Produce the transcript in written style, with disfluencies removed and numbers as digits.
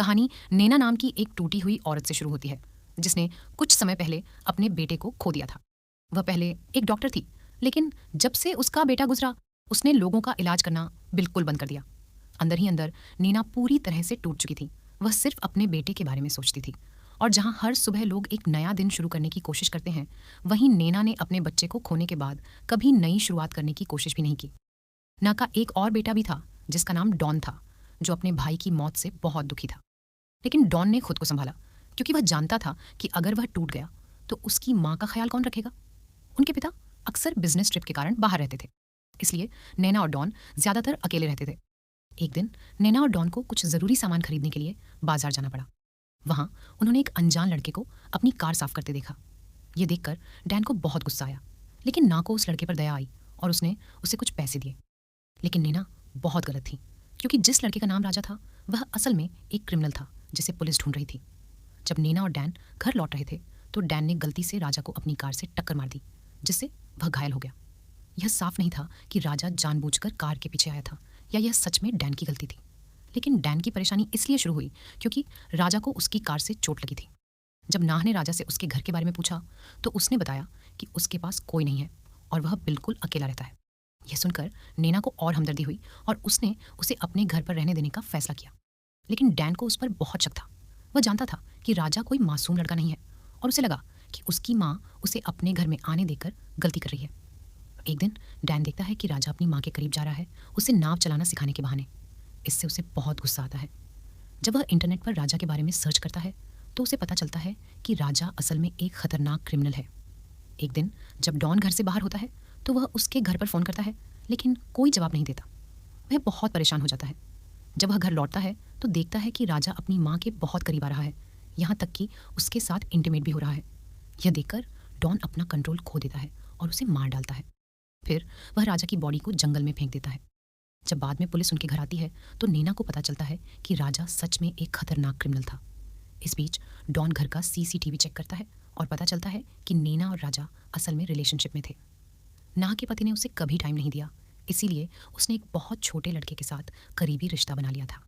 कहानी नैना नाम की एक टूटी हुई औरत से शुरू होती है, जिसने कुछ समय पहले अपने बेटे को खो दिया था। वह पहले एक डॉक्टर थी, लेकिन जब से उसका बेटा गुजरा, उसने लोगों का इलाज करना बिल्कुल बंद कर दिया। अंदर ही अंदर नैना पूरी तरह से टूट चुकी थी। वह सिर्फ अपने बेटे के बारे में सोचती थी, और जहां हर सुबह लोग एक नया दिन शुरू करने की कोशिश करते हैं, वहीं नैना ने अपने बच्चे को खोने के बाद कभी नई शुरुआत करने की कोशिश भी नहीं की। ना का एक और बेटा भी था, जिसका नाम डॉन था, जो अपने भाई की मौत से बहुत दुखी था। लेकिन डॉन ने खुद को संभाला, क्योंकि वह जानता था कि अगर वह टूट गया तो उसकी माँ का ख्याल कौन रखेगा। उनके पिता अक्सर बिजनेस ट्रिप के कारण बाहर रहते थे, इसलिए नैना और डॉन ज्यादातर अकेले रहते थे। एक दिन नैना और डॉन को कुछ जरूरी सामान खरीदने के लिए बाजार जाना पड़ा। वहां उन्होंने एक अनजान लड़के को अपनी कार साफ करते देखा। ये देखकर डैन को बहुत गुस्सा आया, लेकिन ना को उस लड़के पर दया आई और उसने उसे कुछ पैसे दिए। लेकिन नैना बहुत गलत थी, क्योंकि जिस लड़के का नाम राजा था, वह असल में एक क्रिमिनल था जिसे पुलिस ढूंढ रही थी। जब नैना और डैन घर लौट रहे थे, तो डैन ने गलती से राजा को अपनी कार से टक्कर मार दी, जिससे वह घायल हो गया। यह साफ नहीं था कि राजा जानबूझकर कार के पीछे आया था या यह सच में डैन की गलती थी। लेकिन डैन की परेशानी इसलिए शुरू हुई क्योंकि राजा को उसकी कार से चोट लगी थी। जब नाह ने राजा से उसके घर के बारे में पूछा, तो उसने बताया कि उसके पास कोई नहीं है और वह बिल्कुल अकेला रहता है। यह सुनकर नैना को और हमदर्दी हुई और उसने उसे अपने घर पर रहने देने का फैसला किया। लेकिन डैन को उस पर बहुत शक था। वह जानता था कि राजा कोई मासूम लड़का नहीं है, और उसे लगा कि उसकी माँ उसे अपने घर में आने देकर गलती कर रही है। एक दिन डैन देखता है कि राजा अपनी माँ के करीब जा रहा है, उसे नाव चलाना सिखाने के बहाने। इससे उसे बहुत गुस्सा आता है। जब वह इंटरनेट पर राजा के बारे में सर्च करता है, तो उसे पता चलता है कि राजा असल में एक खतरनाक क्रिमिनल है। एक दिन जब डॉन घर से बाहर होता है, तो वह उसके घर पर फ़ोन करता है, लेकिन कोई जवाब नहीं देता। वह बहुत परेशान हो जाता है। जब वह घर लौटता है, तो देखता है कि राजा अपनी माँ के बहुत करीब आ रहा है, यहाँ तक कि उसके साथ इंटीमेट भी हो रहा है। यह देखकर डॉन अपना कंट्रोल खो देता है और उसे मार डालता है। फिर वह राजा की बॉडी को जंगल में फेंक देता है। जब बाद में पुलिस उनके घर आती है, तो नैना को पता चलता है कि राजा सच में एक खतरनाक क्रिमिनल था। इस बीच डॉन घर का सीसीटीवी चेक करता है और पता चलता है कि नैना और राजा असल में रिलेशनशिप में थे। नाह के पति ने उसे कभी टाइम नहीं दिया, इसीलिए उसने एक बहुत छोटे लड़के के साथ करीबी रिश्ता बना लिया था।